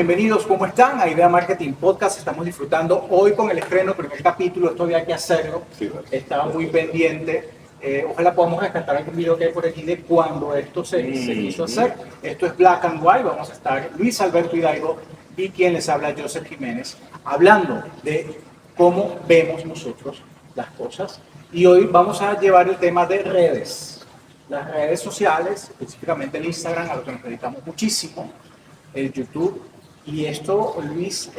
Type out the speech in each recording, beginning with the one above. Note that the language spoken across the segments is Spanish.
bienvenidos, ¿cómo están? A Idea Marketing Podcast, estamos disfrutando hoy con el estreno, primer capítulo, esto había que hacerlo, estaba muy pendiente, ojalá podamos rescatar algún video que hay por aquí de cuando esto se quiso hacer. Esto es Black and White, vamos a estar Luis Alberto Hidalgo y quien les habla, Joseph Jiménez, hablando de cómo vemos nosotros las cosas. Y hoy vamos a llevar el tema de redes, las redes sociales, específicamente el Instagram, a lo que nos dedicamos muchísimo, el YouTube, y esto, Luis,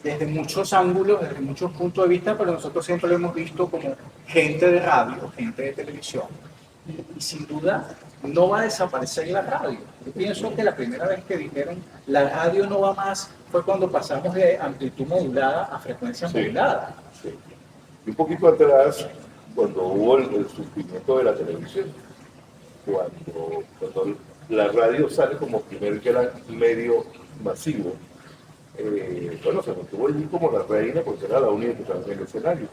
desde muchos ángulos, desde muchos puntos de vista, pero nosotros siempre lo hemos visto como gente de radio, gente de televisión, y sin duda no va a desaparecer la radio. Yo pienso que la primera vez que dijeron la radio no va más fue cuando pasamos de amplitud modulada a frecuencia modulada. Sí. Y un poquito atrás, cuando hubo el surgimiento de la televisión, cuando la radio sale como primer gran medio masivo, bueno, se mantuvo allí como la reina porque era la única que estaba en el escenario.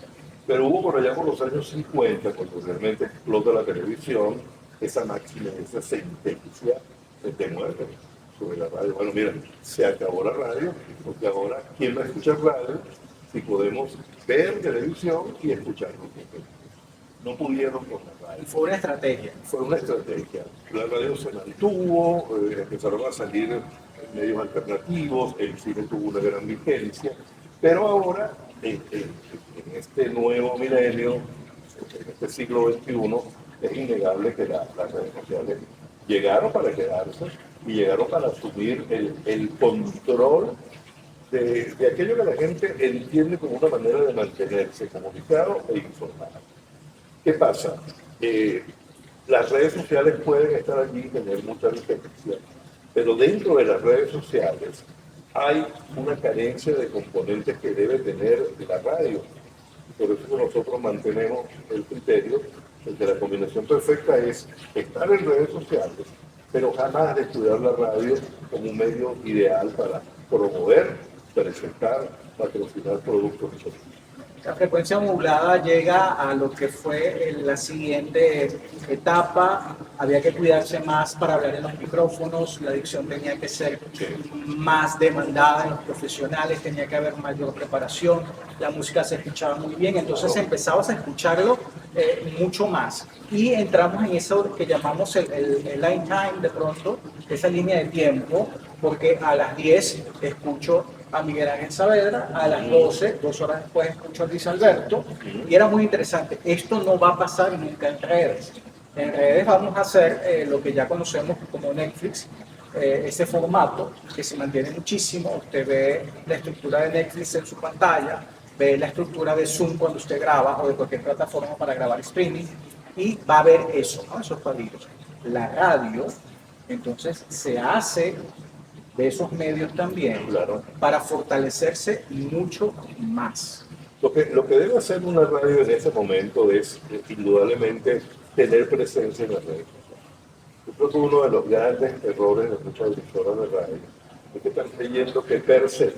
Pero hubo por allá por los años 50, cuando realmente explota la televisión, esa máquina, esa sentencia de muerte sobre la radio. Bueno, mira, se acabó la radio, porque ahora, ¿quién va a escuchar radio si podemos ver televisión y escucharlo? No pudieron con la radio. Fue una estrategia. Fue una estrategia. La radio se mantuvo, empezaron a salir medios alternativos, el cine tuvo una gran vigencia, pero ahora, en este nuevo milenio, en este siglo XXI, es innegable que las redes sociales llegaron para quedarse y llegaron para asumir el control de aquello que la gente entiende como una manera de mantenerse comunicado e informado. ¿Qué pasa? Las redes sociales pueden estar allí y tener mucha vigencia, pero dentro de las redes sociales hay una carencia de componentes que debe tener la radio. Por eso nosotros mantenemos el criterio de que la combinación perfecta es estar en redes sociales, pero jamás descuidar la radio como un medio ideal para promover, presentar, patrocinar productos y servicios. La frecuencia modulada llega a lo que fue la siguiente etapa. Había que cuidarse más para hablar en los micrófonos, la dicción tenía que ser más demandada en los profesionales, tenía que haber mayor preparación, la música se escuchaba muy bien, entonces empezabas a escucharlo mucho más. Y entramos en eso que llamamos el line time de pronto, esa línea de tiempo, porque a las 10 escucho a Miguel Ángel Saavedra, a las 12, 2 horas después escucho a Luis Alberto, y era muy interesante. Esto no va a pasar nunca en redes. En redes vamos a hacer lo que ya conocemos como Netflix, ese formato que se mantiene muchísimo. Usted ve la estructura de Netflix en su pantalla, ve la estructura de Zoom cuando usted graba o de cualquier plataforma para grabar streaming, y va a ver eso, ¿no? Esos cuadritos. La radio, entonces, se hace de esos medios también, claro, para fortalecerse mucho más. Lo que debe hacer una radio en ese momento es, indudablemente, tener presencia en las redes sociales. Yo creo que uno de los grandes errores de muchas emisoras de radio es que están creyendo que per se,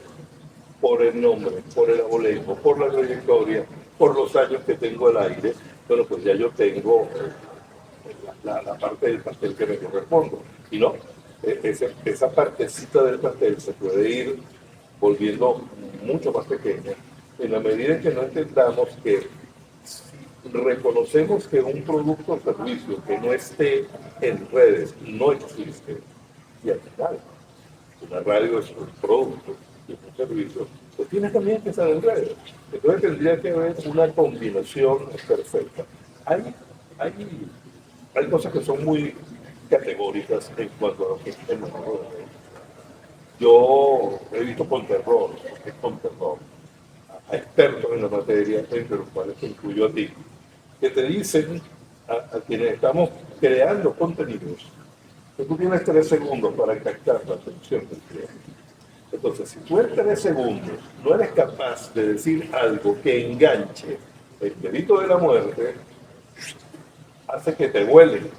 por el nombre, por el abolengo, por la trayectoria, por los años que tengo al aire, bueno, pues ya yo tengo la parte del pastel que me corresponde. Y no, esa partecita del pastel se puede ir volviendo mucho más pequeña en la medida en que no entendamos que reconocemos que un producto o servicio que no esté en redes no existe. Y al final, una radio es un producto y un servicio, pues tiene también que estar en redes. Entonces tendría que haber una combinación perfecta. Hay cosas que son muy categóricas en cuanto a lo que es el mundo de redes. Yo he visto con terror a expertos en la materia, entre los cuales te incluyo a ti, que te dicen a quienes estamos creando contenidos que tú tienes 3 segundos para captar la atención del cliente. Entonces, si tú en 3 segundos no eres capaz de decir algo que enganche el delito de la muerte, hace que te huelen.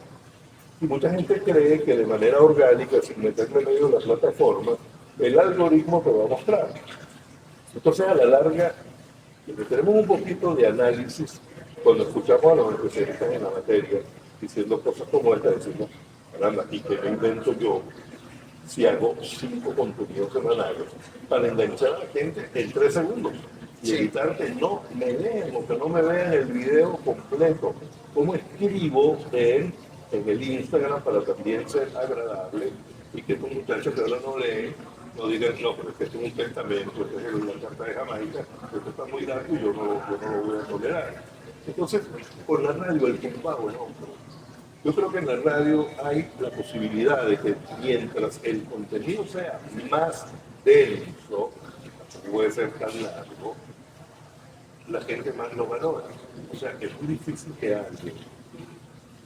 Y mucha gente cree que de manera orgánica, sin meterle medio de la plataforma, el algoritmo te va a mostrar. Entonces, a la larga, tenemos un poquito de análisis cuando escuchamos a los especialistas en la materia diciendo cosas como esta, decimos, caramba, ¿y qué me invento yo? si hago 5 contenidos semanales para enganchar a la gente en 3 segundos y evitar que no me vean o que no me vean el video completo. ¿Cómo escribo en el Instagram para también ser agradable y que estos muchachos que ahora no leen no digan, no, pero es que esto es un testamento, esto es la carta de Jamaica, esto está muy largo y yo no lo voy a tolerar? Entonces, con la radio el combate, no. Yo creo que en la radio hay la posibilidad de que mientras el contenido sea más denso, puede ser tan largo, la gente más lo valora. O sea, es muy difícil que alguien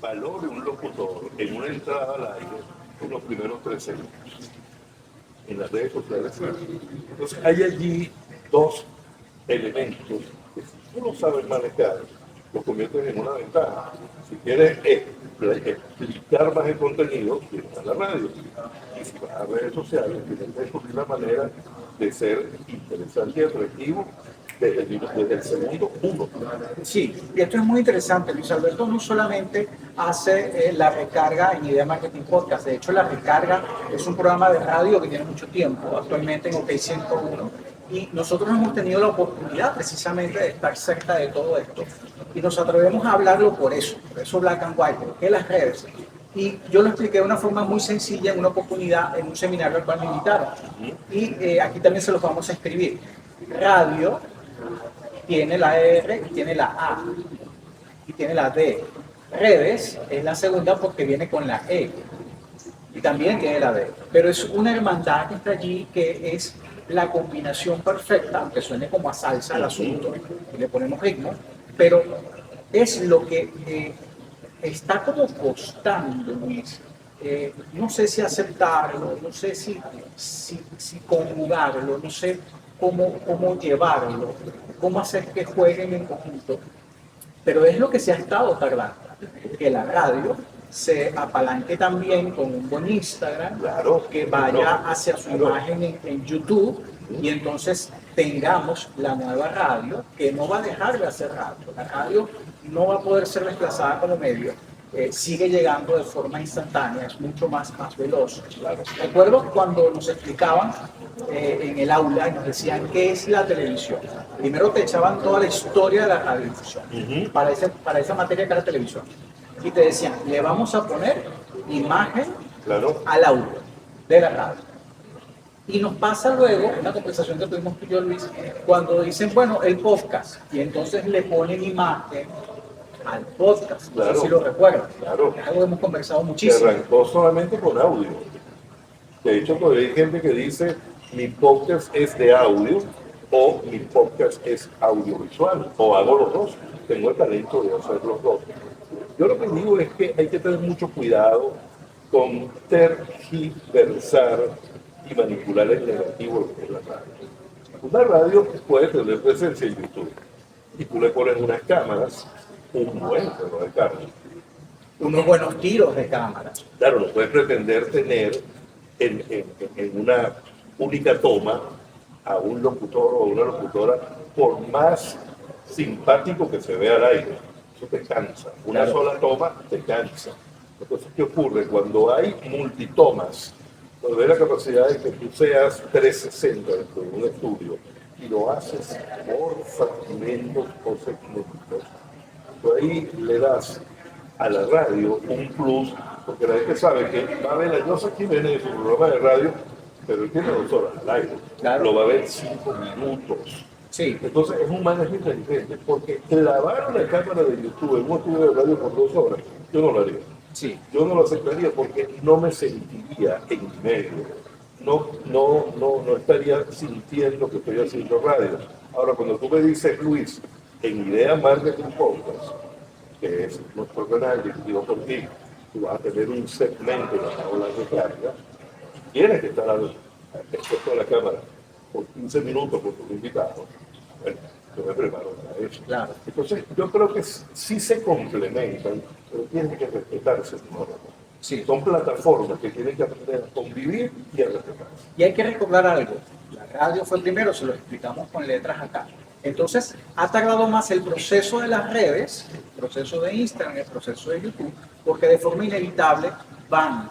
valore un locutor en una entrada al aire en los primeros 3 segundos. En las redes sociales. Entonces, hay allí 2 elementos que si tú no sabes manejar, lo conviertes en una ventaja. Si quieres explicar más el contenido, tienes a la radio. Y si vas a redes sociales, tienes que descubrir la manera de ser interesante y atractivo desde el segundo 1. Sí, y esto es muy interesante. Luis Alberto no solamente hace la recarga en Idea Marketing Podcast, de hecho la recarga es un programa de radio que tiene mucho tiempo, actualmente en OK 101, y nosotros hemos tenido la oportunidad precisamente de estar cerca de todo esto, y nos atrevemos a hablarlo por eso Black and White, porque las redes. Y yo lo expliqué de una forma muy sencilla en una oportunidad, en un seminario al cual me invitaron, y aquí también se los vamos a escribir. Radio tiene la R y tiene la A y tiene la D. Redes es la segunda porque viene con la E y también tiene la D. Pero es una hermandad que está allí que es la combinación perfecta, aunque suene como a salsa el asunto y le ponemos ritmo, pero es lo que está como costando, Luis. No sé si aceptarlo, no sé si conjugarlo, no sé cómo llevarlo, cómo hacer que jueguen en conjunto, pero es lo que se ha estado tardando, que la radio se apalanque también con un buen Instagram, Claro, que vaya hacia su imagen en YouTube, y entonces tengamos la nueva radio que no va a dejar de hacer radio. La radio no va a poder ser desplazada como medio. Sigue llegando de forma instantánea, es mucho más veloz. Claro. Recuerdo cuando nos explicaban en el aula y nos decían qué es la televisión. Primero te echaban toda la historia de la radiodifusión, para esa materia que era televisión. Y te decían, le vamos a poner imagen al audio de la radio. Y nos pasa luego, una conversación que tuvimos tú y yo, Luis, cuando dicen, bueno, el podcast, y entonces le ponen imagen al podcast, claro, no sé si lo recuerdan. Claro. Es algo que hemos conversado muchísimo. Se arrancó solamente con audio. De hecho, todavía hay gente que dice, mi podcast es de audio, o mi podcast es audiovisual, o hago los dos. Tengo el talento de hacer los dos. Yo lo que digo es que hay que tener mucho cuidado con tergiversar y manipular el negativo lo que es la radio. Una radio puede tener presencia en YouTube y tú le pones unas cámaras, un buen juego de cámaras, unos buenos tiros de cámara. Claro, no puedes pretender tener en una única toma a un locutor o a una locutora, por más simpático que se vea al aire. Eso te cansa. Una sola toma te cansa. Entonces, ¿qué ocurre? Cuando hay multitomas, cuando hay la capacidad de que tú seas 360 dentro de un estudio y lo haces por fragmentos o segmentos, tú ahí le das a la radio un plus, porque la gente sabe que va a ver a Joseph Jiménez en su programa de radio, pero él tiene 2 horas al aire, lo va a ver 5 minutos. Sí. Entonces es un manejo inteligente, porque clavar la cámara de YouTube en un estudio de radio por 2 horas, yo no lo haría. Sí. Yo no lo aceptaría porque no me sentiría en medio. No estaría sintiendo que estoy haciendo radio. Ahora, cuando tú me dices, Luis, en Idea Marketing Podcast, que es nuestro canal dirigido por ti, tú vas a tener un segmento en la ola de carga, y tienes que estar expuesto a la cámara por 15 minutos con tus invitados. Bueno, yo me preparo para eso. Claro. Entonces, yo creo que sí se complementan, pero tienen que respetarse. Sí. Son plataformas que tienen que aprender a convivir y a respetarse. Y hay que recordar algo. La radio fue primero, se lo explicamos con letras acá. Entonces, ha tardado más el proceso de las redes, el proceso de Instagram, el proceso de YouTube, porque de forma inevitable van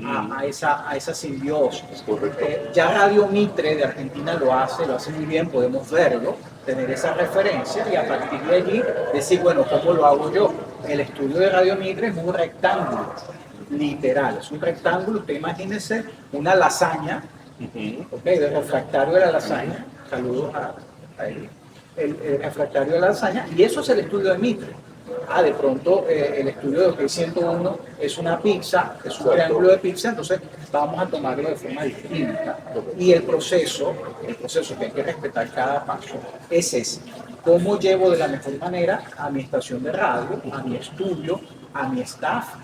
a esa simbiosis. Correcto. Ya Radio Mitre de Argentina lo hace muy bien, podemos verlo, tener esa referencia y a partir de allí decir, bueno, ¿cómo lo hago yo? El estudio de Radio Mitre es un rectángulo, literal, es un rectángulo, usted imagínese una lasaña, okay, del refractario de la lasaña, saludos a él, el refractario de la lasaña, y eso es el estudio de Mitre. De pronto el estudio de OK 101 es una pizza, es un triángulo de pizza, entonces vamos a tomarlo de forma distinta. Y el proceso que hay que respetar cada paso es ese. ¿Cómo llevo de la mejor manera a mi estación de radio, a mi estudio, a mi staff?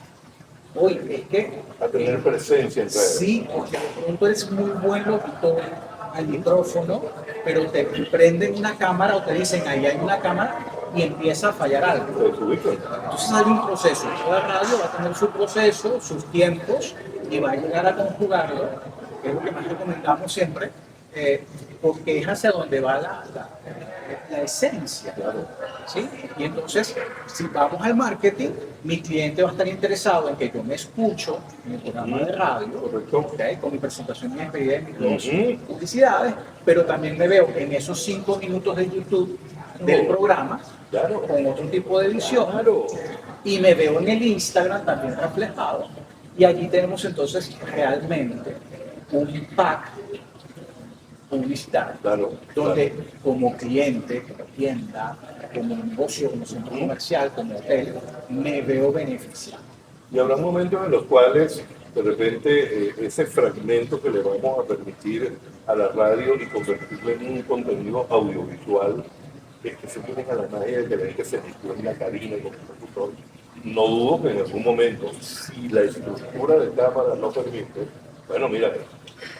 Hoy es que... A tener presencia en redes. Sí, porque de pronto eres muy buen locutor al micrófono, pero te prenden una cámara o te dicen, ahí hay una cámara, y empieza a fallar algo. Entonces hay un proceso. Toda radio va a tener su proceso, sus tiempos, y va a llegar a conjugarlo, que es lo que más recomendamos siempre, porque es hacia donde va la esencia. ¿Sí? Y entonces, si vamos al marketing, mi cliente va a estar interesado en que yo me escucho en el programa de radio, ¿okay? Con mi presentación, mi despedida de mis dos publicidades, pero también me veo en esos 5 minutos de YouTube del programa, con otro tipo de edición, y me veo en el Instagram también reflejado, y allí tenemos entonces realmente un pack publicitario, donde como cliente, como tienda, como negocio, como centro comercial, como hotel, me veo beneficiado. Y habrá momentos en los cuales de repente ese fragmento que le vamos a permitir a la radio y convertirlo en un contenido audiovisual, que se tiene a la magia de que la gente se metió en la cabina con el locutor. No dudo que en algún momento, si la estructura de cámara no permite, bueno, mira,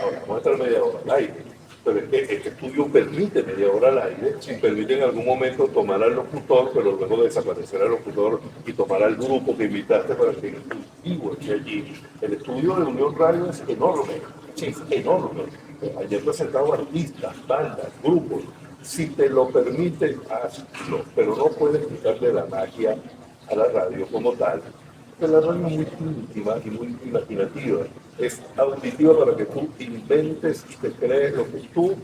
ahora vamos a estar media hora al aire, pero es que este estudio permite media hora al aire, permite en algún momento tomar al locutor, pero luego desaparecer al locutor y tomar al grupo que invitaste para que el cultivo esté allí. El estudio de Unión Radio es enorme, es enorme. Ayer presentado artistas, bandas, grupos. Si te lo permiten, hazlo, pero no puedes quitarle la magia a la radio como tal. Porque la radio es muy íntima y muy imaginativa. Es auditiva para que tú inventes y te crees lo que tú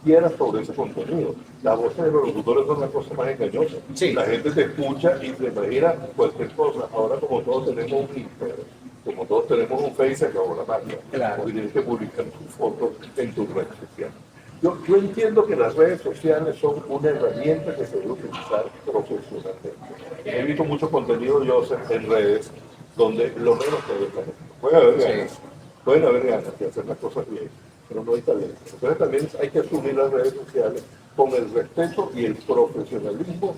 quieras sobre ese contenido. Las voces de los locutores son la cosa más engañosa. La gente te escucha y te imagina cualquier cosa. Ahora, como todos tenemos un Instagram, como todos tenemos un Facebook, se acabó la magia. Porque tienes que publicar tus fotos en tus redes sociales. Yo entiendo que las redes sociales son una herramienta que se debe utilizar profesionalmente. He visto mucho contenido, Joseph, en redes, donde lo menos que hay. Pueden haber ganas de hacer las cosas bien, pero no hay talento. Entonces también hay que asumir las redes sociales con el respeto y el profesionalismo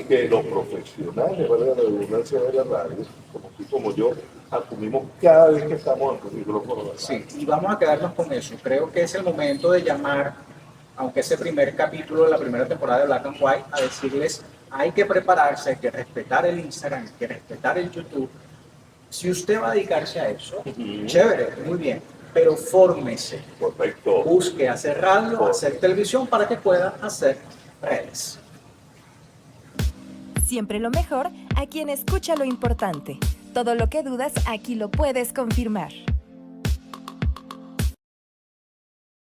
que los profesionales, valga la redundancia de la radio, como tú como yo, asumimos cada vez que estamos ante el micrófono. Sí, y vamos a quedarnos con eso. Creo que es el momento de llamar, aunque ese primer capítulo de la primera temporada de Black and White, a decirles, hay que prepararse, hay que respetar el Instagram, hay que respetar el YouTube. Si usted va a dedicarse a eso, chévere, muy bien, pero fórmese. Correcto. Busque hacer radio, hacer televisión para que pueda hacer redes. Siempre lo mejor a quien escucha lo importante. Todo lo que dudas aquí lo puedes confirmar.